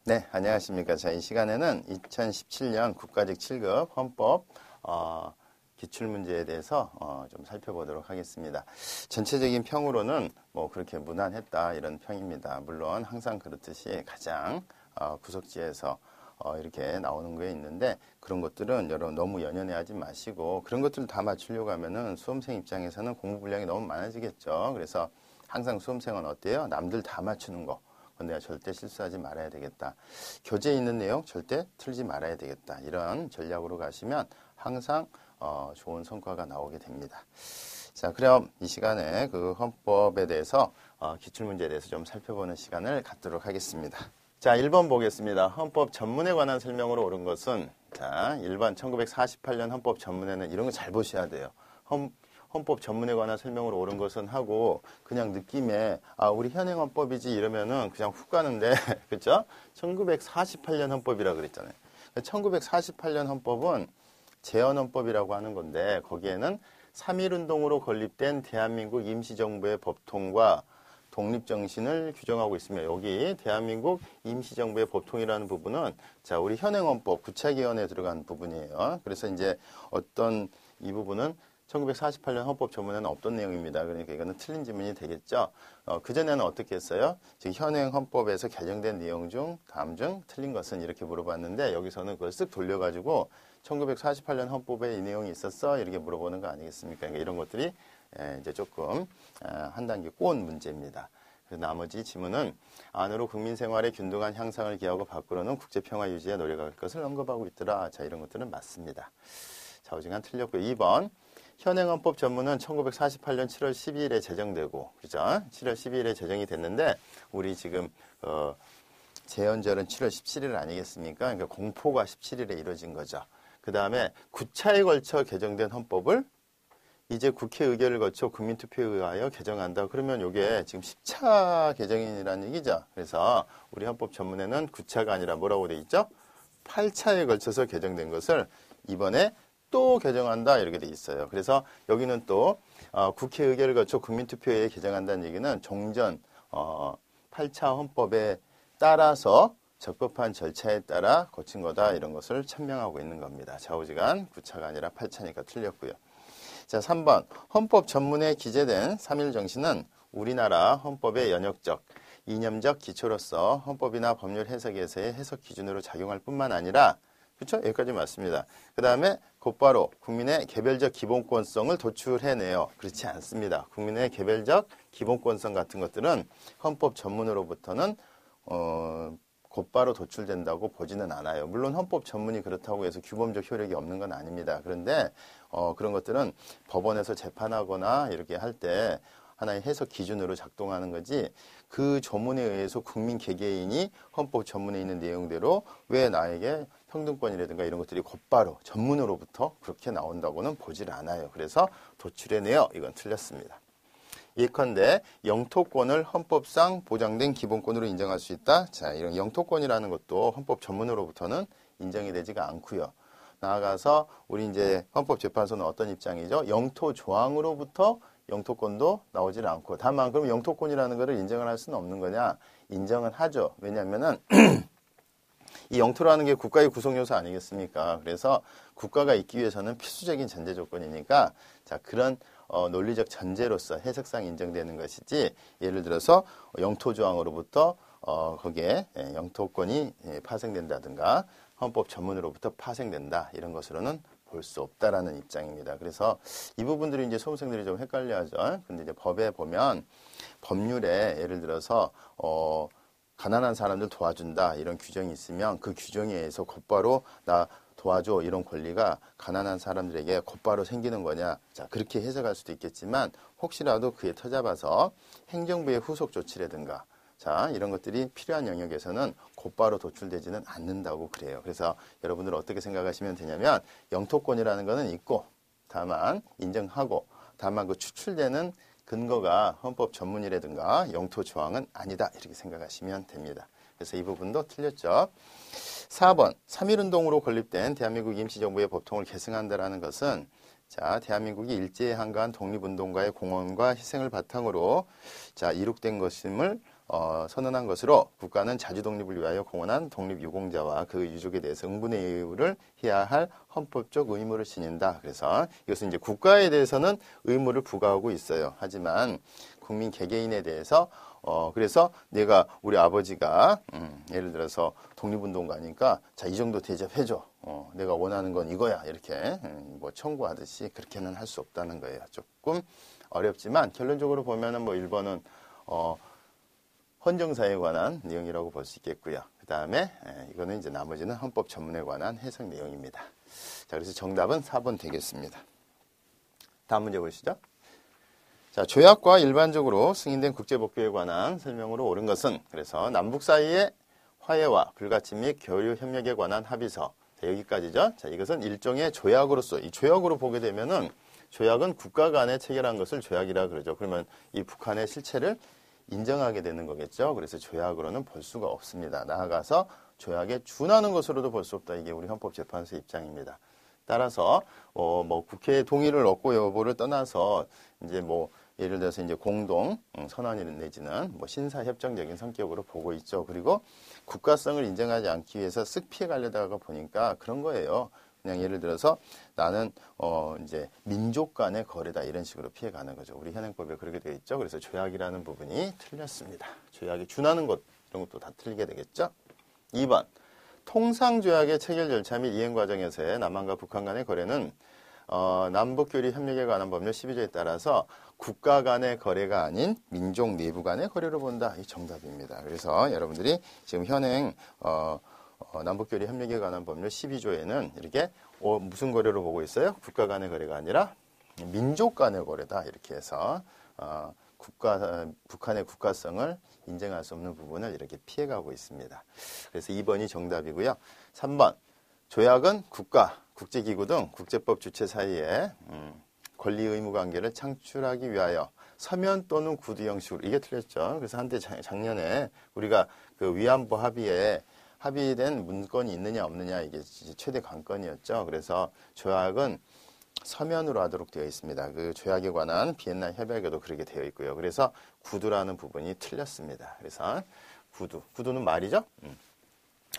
네, 안녕하십니까. 자, 이 시간에는 2017년 국가직 7급 헌법 기출문제에 대해서 좀 살펴보도록 하겠습니다. 전체적인 평으로는 뭐 그렇게 무난했다 이런 평입니다. 물론 항상 그렇듯이 가장 구석지에서 이렇게 나오는 게 있는데 그런 것들은 여러분 너무 연연해하지 마시고 그런 것들을 다 맞추려고 하면은 수험생 입장에서는 공부 분량이 너무 많아지겠죠. 그래서 항상 수험생은 어때요? 남들 다 맞추는 거. 내가 절대 실수하지 말아야 되겠다. 교재에 있는 내용 절대 틀지 말아야 되겠다. 이런 전략으로 가시면 항상 좋은 성과가 나오게 됩니다. 자, 그럼 이 시간에 그 헌법에 대해서 기출문제에 대해서 좀 살펴보는 시간을 갖도록 하겠습니다. 자, 1번 보겠습니다. 헌법 전문에 관한 설명으로 옳은 것은 자, 1번 1948년 헌법 전문에는 이런 거 잘 보셔야 돼요. 헌법 전문에 관한 설명으로 옳은 것은 하고 그냥 느낌에 우리 현행 헌법이지 이러면은 그냥 훅 가는데 그렇죠? 1948년 헌법이라 그랬잖아요. 1948년 헌법은 제헌헌법이라고 하는 건데 거기에는 3.1운동으로 건립된 대한민국 임시정부의 법통과 독립정신을 규정하고 있으며 여기 대한민국 임시정부의 법통이라는 부분은 자 우리 현행헌법 구차기원에 들어간 부분이에요. 그래서 이제 어떤 이 부분은 1948년 헌법 전문에는 없던 내용입니다. 그러니까 이거는 틀린 지문이 되겠죠. 그전에는 어떻게 했어요? 지금 현행 헌법에서 개정된 내용 중 다음 중 틀린 것은 이렇게 물어봤는데 여기서는 그걸 쓱 돌려가지고 1948년 헌법에 이 내용이 있었어? 이렇게 물어보는 거 아니겠습니까? 그러니까 이런 것들이 이제 조금 한 단계 꼬은 문제입니다. 나머지 지문은 안으로 국민생활의 균등한 향상을 기하고 밖으로는 국제평화 유지에 노력할 것을 언급하고 있더라. 자, 이런 것들은 맞습니다. 자, 오직한 틀렸고요. 2번. 현행헌법 전문은 1948년 7월 12일에 제정되고, 그죠? 7월 12일에 제정이 됐는데, 우리 지금, 제헌절은 7월 17일 아니겠습니까? 그러니까 공포가 17일에 이루어진 거죠. 그 다음에 9차에 걸쳐 개정된 헌법을 이제 국회 의결을 거쳐 국민투표에 의하여 개정한다. 그러면 이게 지금 10차 개정이라는 얘기죠. 그래서 우리 헌법 전문에는 9차가 아니라 뭐라고 돼 있죠? 8차에 걸쳐서 개정된 것을 이번에 또 개정한다 이렇게 돼 있어요. 그래서 여기는 또 국회 의결을 거쳐 국민투표에 개정한다는 얘기는 종전 8차 헌법에 따라서 적법한 절차에 따라 거친 거다 이런 것을 천명하고 있는 겁니다. 좌우지간 9차가 아니라 8차니까 틀렸고요. 자, 3번 헌법 전문에 기재된 3.1 정신은 우리나라 헌법의 연역적, 이념적 기초로서 헌법이나 법률 해석에서의 해석 기준으로 작용할 뿐만 아니라 그렇죠? 여기까지 맞습니다. 그 다음에 곧바로 국민의 개별적 기본권성을 도출해내요. 그렇지 않습니다. 국민의 개별적 기본권성 같은 것들은 헌법 전문으로부터는 곧바로 도출된다고 보지는 않아요. 물론 헌법 전문이 그렇다고 해서 규범적 효력이 없는 건 아닙니다. 그런데 그런 것들은 법원에서 재판하거나 이렇게 할 때 하나의 해석 기준으로 작동하는 거지 그 조문에 의해서 국민 개개인이 헌법 전문에 있는 내용대로 왜 나에게 평등권이라든가 이런 것들이 곧바로 전문으로부터 그렇게 나온다고는 보질 않아요. 그래서 도출해내요. 이건 틀렸습니다. 예컨대 영토권을 헌법상 보장된 기본권으로 인정할 수 있다. 자, 이런 영토권이라는 것도 헌법 전문으로부터는 인정이 되지가 않고요. 나아가서 우리 이제 헌법재판소는 어떤 입장이죠? 영토 조항으로부터 영토권도 나오질 않고 다만 그럼 영토권이라는 것을 인정을 할 수는 없는 거냐? 인정은 하죠. 왜냐하면은 이 영토라는 게 국가의 구성 요소 아니겠습니까? 그래서 국가가 있기 위해서는 필수적인 전제 조건이니까 자 그런 논리적 전제로서 해석상 인정되는 것이지 예를 들어서 영토 조항으로부터 거기에 영토권이 파생된다든가 헌법 전문으로부터 파생된다 이런 것으로는 볼 수 없다라는 입장입니다. 그래서 이 부분들이 이제 수험생들이 좀 헷갈려하죠. 근데 이제 법에 보면 법률에 예를 들어서 가난한 사람들 도와준다 이런 규정이 있으면 그 규정에 의해서 곧바로 나 도와줘 이런 권리가 가난한 사람들에게 곧바로 생기는 거냐. 자, 그렇게 해석할 수도 있겠지만 혹시라도 그에 터잡아서 행정부의 후속 조치라든가 자, 이런 것들이 필요한 영역에서는 곧바로 도출되지는 않는다고 그래요. 그래서 여러분들 어떻게 생각하시면 되냐면 영토권이라는 거는 있고 다만 인정하고 다만 그 추출되는 근거가 헌법 전문이라든가 영토 조항은 아니다. 이렇게 생각하시면 됩니다. 그래서 이 부분도 틀렸죠. 4번 3.1운동으로 건립된 대한민국 임시정부의 법통을 계승한다라는 것은 자, 대한민국이 일제에 한가한 독립운동가의 공헌과 희생을 바탕으로 자, 이룩된 것임을 선언한 것으로 국가는 자주 독립을 위하여 공헌한 독립유공자와 그 유족에 대해서 응분의 의무를 해야 할 헌법적 의무를 지닌다. 그래서 이것은 이제 국가에 대해서는 의무를 부과하고 있어요. 하지만 국민 개개인에 대해서 그래서 내가 우리 아버지가 예를 들어서 독립운동가니까 자, 이 정도 대접해줘. 내가 원하는 건 이거야. 이렇게 뭐 청구하듯이 그렇게는 할 수 없다는 거예요. 조금 어렵지만 결론적으로 보면은 뭐 1번은 헌정사에 관한 내용이라고 볼 수 있겠고요. 그 다음에 이거는 이제 나머지는 헌법 전문에 관한 해석 내용입니다. 자, 그래서 정답은 4번 되겠습니다. 다음 문제 보시죠. 자, 조약과 일반적으로 승인된 국제법규에 관한 설명으로 옳은 것은 그래서 남북 사이의 화해와 불가침 및 교류 협력에 관한 합의서. 자, 여기까지죠. 자, 이것은 일종의 조약으로서 이 조약으로 보게 되면은 조약은 국가 간에 체결한 것을 조약이라 그러죠. 그러면 이 북한의 실체를 인정하게 되는 거겠죠. 그래서 조약으로는 볼 수가 없습니다. 나아가서 조약에 준하는 것으로도 볼 수 없다. 이게 우리 헌법재판소의 입장입니다. 따라서 뭐 국회의 동의를 얻고 여부를 떠나서 이제 뭐 예를 들어서 이제 공동 선언이 내지는 뭐 신사 협정적인 성격으로 보고 있죠. 그리고 국가성을 인정하지 않기 위해서 쓱 피해 가려다가 보니까 그런 거예요. 그냥 예를 들어서 나는 이제 민족 간의 거래다 이런 식으로 피해 가는 거죠. 우리 현행법에 그렇게 되어 있죠. 그래서 조약이라는 부분이 틀렸습니다. 조약에 준하는 것 이런 것도 다 틀리게 되겠죠. 2번 통상조약의 체결 절차 및 이행 과정에서의 남한과 북한 간의 거래는 남북교류 협력에 관한 법률 12조에 따라서 국가 간의 거래가 아닌 민족 내부 간의 거래로 본다. 이 정답입니다. 그래서 여러분들이 지금 현행 남북교류 협력에 관한 법률 12조에는 이렇게 무슨 거래로 보고 있어요? 국가 간의 거래가 아니라 민족 간의 거래다. 이렇게 해서 북한의 국가성을 인정할 수 없는 부분을 이렇게 피해가고 있습니다. 그래서 2번이 정답이고요. 3번 조약은 국가, 국제기구 등 국제법 주체 사이에 권리 의무 관계를 창출하기 위하여 서면 또는 구두 형식으로 이게 틀렸죠. 그래서 한때 작년에 우리가 그 위안부 합의에 합의된 문건이 있느냐 없느냐 이게 최대 관건이었죠. 그래서 조약은 서면으로 하도록 되어 있습니다. 그 조약에 관한 비엔나 협약에도 그렇게 되어 있고요. 그래서 구두라는 부분이 틀렸습니다. 그래서 구두는 말이죠.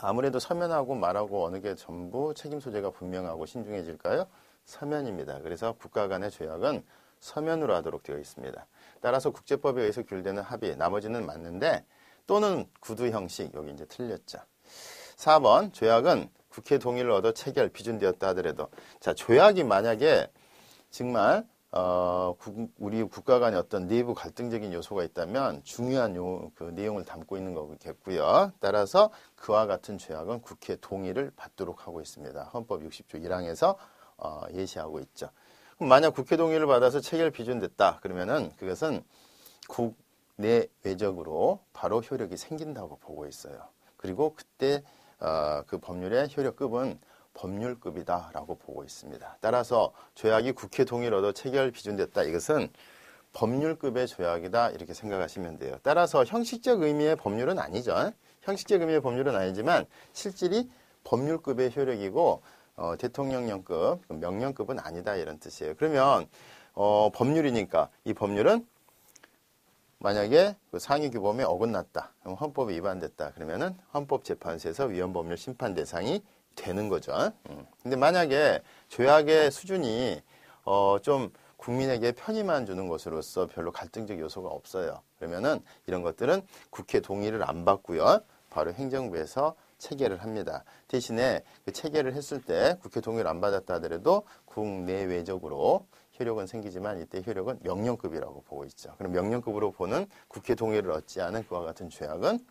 아무래도 서면하고 말하고 어느 게 전부 책임 소재가 분명하고 신중해질까요? 서면입니다. 그래서 국가 간의 조약은 서면으로 하도록 되어 있습니다. 따라서 국제법에 의해서 규율되는 합의, 나머지는 맞는데 또는 구두 형식, 여기 이제 틀렸죠. 4번, 조약은 국회 동의를 얻어 체결, 비준되었다 하더라도 자, 조약이 만약에 정말 우리 국가 간에 어떤 내부 갈등적인 요소가 있다면 중요한 그 내용을 담고 있는 거겠고요. 따라서 그와 같은 조약은 국회 동의를 받도록 하고 있습니다. 헌법 60조 1항에서 예시하고 있죠. 그럼 만약 국회 동의를 받아서 체결 비준됐다 그러면은 그것은 국내외적으로 바로 효력이 생긴다고 보고 있어요. 그리고 그때 그 법률의 효력급은 법률급이다라고 보고 있습니다. 따라서 조약이 국회 동의를 얻어 체결 비준됐다. 이것은 법률급의 조약이다 이렇게 생각하시면 돼요. 따라서 형식적 의미의 법률은 아니죠. 형식적 의미의 법률은 아니지만 실질이 법률급의 효력이고 대통령령급, 명령급은 아니다 이런 뜻이에요. 그러면 법률이니까 이 법률은 만약에 그 상위 규범에 어긋났다, 그럼 헌법에 위반됐다 그러면은 헌법재판소에서 위헌법률 심판 대상이 되는 거죠. 근데 만약에 조약의 수준이 좀 국민에게 편의만 주는 것으로서 별로 갈등적 요소가 없어요. 그러면은 이런 것들은 국회 동의를 안 받고요. 바로 행정부에서 체결을 합니다. 대신에 그 체결을 했을 때 국회 동의를 안 받았다 하더라도 국내외적으로 효력은 생기지만 이때 효력은 명령급이라고 보고 있죠. 그럼 명령급으로 보는 국회 동의를 얻지 않은 그와 같은 조약은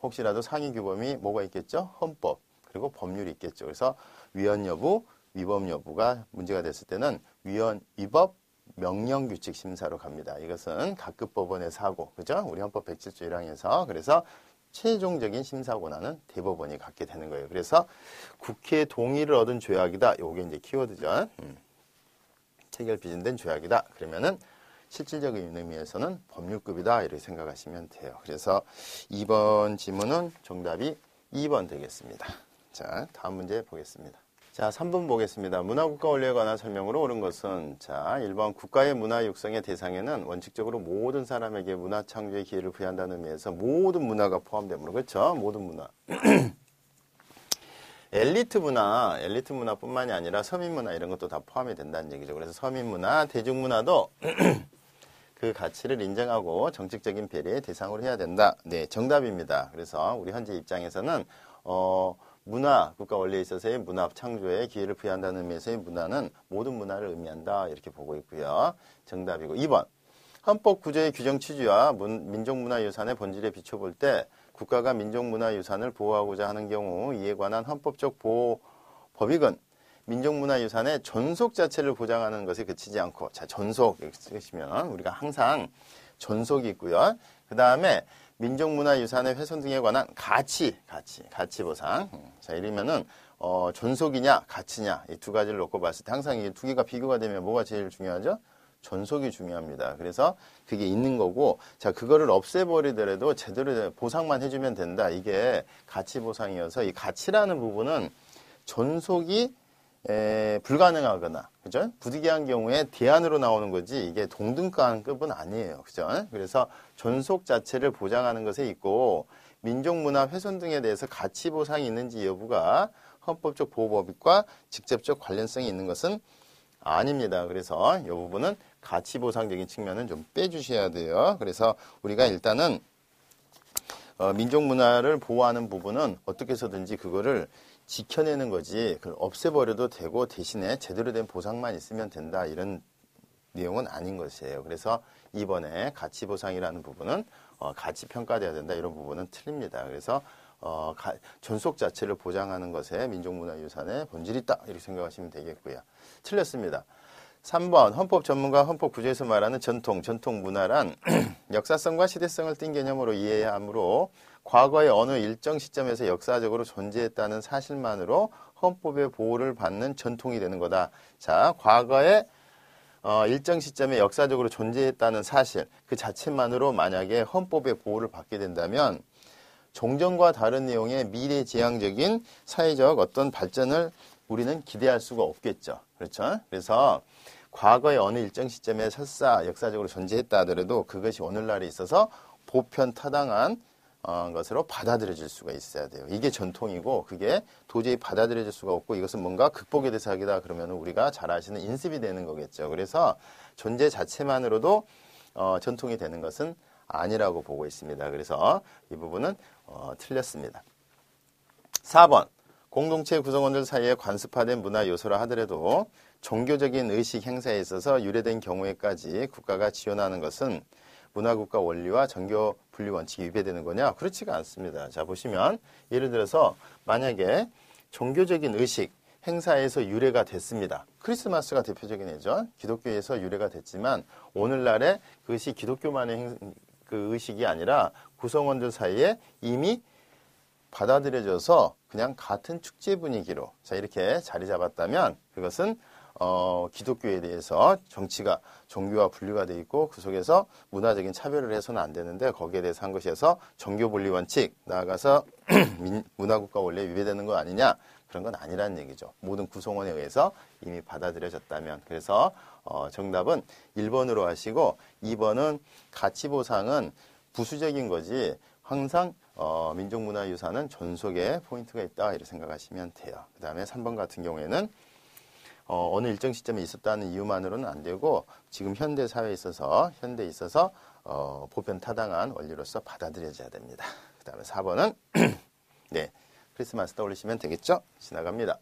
혹시라도 상위 규범이 뭐가 있겠죠? 헌법 그리고 법률이 있겠죠. 그래서 위헌 여부, 위법 여부가 문제가 됐을 때는 위헌, 위법, 명령규칙 심사로 갑니다. 이것은 각급 법원에서 하고, 그죠? 우리 헌법 107조 1항에서. 그래서 최종적인 심사 권한은 대법원이 갖게 되는 거예요. 그래서 국회 동의를 얻은 조약이다. 요게 이제 키워드죠. 체결 비준된 조약이다. 그러면은 실질적인 의미에서는 법률급이다. 이렇게 생각하시면 돼요. 그래서 2번 지문은 정답이 2번 되겠습니다. 자, 다음 문제 보겠습니다. 자, 3번 보겠습니다. 문화국가 원리에 관한 설명으로 옳은 것은, 자, 1번 국가의 문화 육성의 대상에는 원칙적으로 모든 사람에게 문화 창조의 기회를 부여한다는 의미에서 모든 문화가 포함되므로, 그렇죠? 모든 문화. 엘리트 문화뿐만이 아니라 서민 문화 이런 것도 다 포함이 된다는 얘기죠. 그래서 서민 문화, 대중 문화도 그 가치를 인정하고 정책적인 배려의 대상으로 해야 된다. 네, 정답입니다. 그래서 우리 현재 입장에서는 문화, 국가 원리에 있어서의 문화 창조에 기회를 부여한다는 의미에서의 문화는 모든 문화를 의미한다. 이렇게 보고 있고요. 정답이고 2번. 헌법 구조의 규정 취지와 민족문화유산의 본질에 비춰볼 때 국가가 민족문화유산을 보호하고자 하는 경우 이에 관한 헌법적 보호 법익은 민족문화유산의 존속 자체를 보장하는 것에 그치지 않고, 자, 존속 이렇게 쓰시면 우리가 항상 존속이 있고요. 그 다음에 민족문화유산의 훼손 등에 관한 가치 보상. 자, 이러면은 존속이냐 가치냐 이 두 가지를 놓고 봤을 때 항상 이 두 개가 비교가 되면 뭐가 제일 중요하죠? 존속이 중요합니다. 그래서 그게 있는 거고, 자, 그거를 없애버리더라도 제대로 보상만 해주면 된다. 이게 가치 보상이어서 이 가치라는 부분은 존속이 불가능하거나, 그죠? 부득이한 경우에 대안으로 나오는 거지, 이게 동등가급은 아니에요. 그죠? 그래서 존속 자체를 보장하는 것에 있고, 민족문화 훼손 등에 대해서 가치 보상이 있는지 여부가 헌법적 보호법과 직접적 관련성이 있는 것은 아닙니다. 그래서 이 부분은 가치 보상적인 측면은 좀 빼주셔야 돼요. 그래서 우리가 일단은 민족문화를 보호하는 부분은 어떻게 해서든지 그거를 지켜내는 거지, 그걸 없애버려도 되고 대신에 제대로 된 보상만 있으면 된다, 이런 내용은 아닌 것이에요. 그래서 이번에 가치 보상이라는 부분은 가치 평가돼야 된다, 이런 부분은 틀립니다. 그래서 존속 자체를 보장하는 것에 민족문화유산의 본질이 있다, 이렇게 생각하시면 되겠고요. 틀렸습니다. 3번 헌법 전문가 헌법 구조에서 말하는 전통 문화란 역사성과 시대성을 띈 개념으로 이해해야 하므로 과거의 어느 일정 시점에서 역사적으로 존재했다는 사실만으로 헌법의 보호를 받는 전통이 되는 거다. 자, 과거에 일정 시점에 역사적으로 존재했다는 사실 그 자체만으로 만약에 헌법의 보호를 받게 된다면 종전과 다른 내용의 미래지향적인 사회적 어떤 발전을 우리는 기대할 수가 없겠죠. 그렇죠? 그래서 과거의 어느 일정 시점에 설사 역사적으로 존재했다 하더라도 그것이 오늘날에 있어서 보편타당한 것으로 받아들여질 수가 있어야 돼요. 이게 전통이고, 그게 도저히 받아들여질 수가 없고, 이것은 뭔가 극복의 대상이다 그러면 우리가 잘 아시는 인습이 되는 거겠죠. 그래서 존재 자체만으로도 전통이 되는 것은 아니라고 보고 있습니다. 그래서 이 부분은 틀렸습니다. 4번. 공동체 구성원들 사이에 관습화된 문화 요소라 하더라도 종교적인 의식 행사에 있어서 유래된 경우에까지 국가가 지원하는 것은 문화국가 원리와 정교 분리 원칙이 위배되는 거냐? 그렇지가 않습니다. 자, 보시면 예를 들어서 만약에 종교적인 의식 행사에서 유래가 됐습니다. 크리스마스가 대표적인 예죠. 기독교에서 유래가 됐지만 오늘날에 그것이 기독교만의 그 의식이 아니라 구성원들 사이에 이미 받아들여져서 그냥 같은 축제 분위기로, 자, 이렇게 자리 잡았다면 그것은 기독교에 대해서 종교와 분류가 돼 있고 그 속에서 문화적인 차별을 해서는 안 되는데 거기에 대해서 한 것이어서 정교 분리 원칙, 나아가서 문화국가 원리에 위배되는 거 아니냐, 그런 건 아니라는 얘기죠. 모든 구성원에 의해서 이미 받아들여졌다면. 그래서 정답은 1번으로 하시고 2번은 가치보상은 부수적인 거지 항상 민족문화유산은 존속에 포인트가 있다, 이렇게 생각하시면 돼요. 그 다음에 3번 같은 경우에는 어느 일정 시점에 있었다는 이유만으로는 안 되고 지금 현대 사회에 있어서 보편타당한 원리로서 받아들여져야 됩니다. 그 다음에 4번은 네, 크리스마스 떠올리시면 되겠죠? 지나갑니다.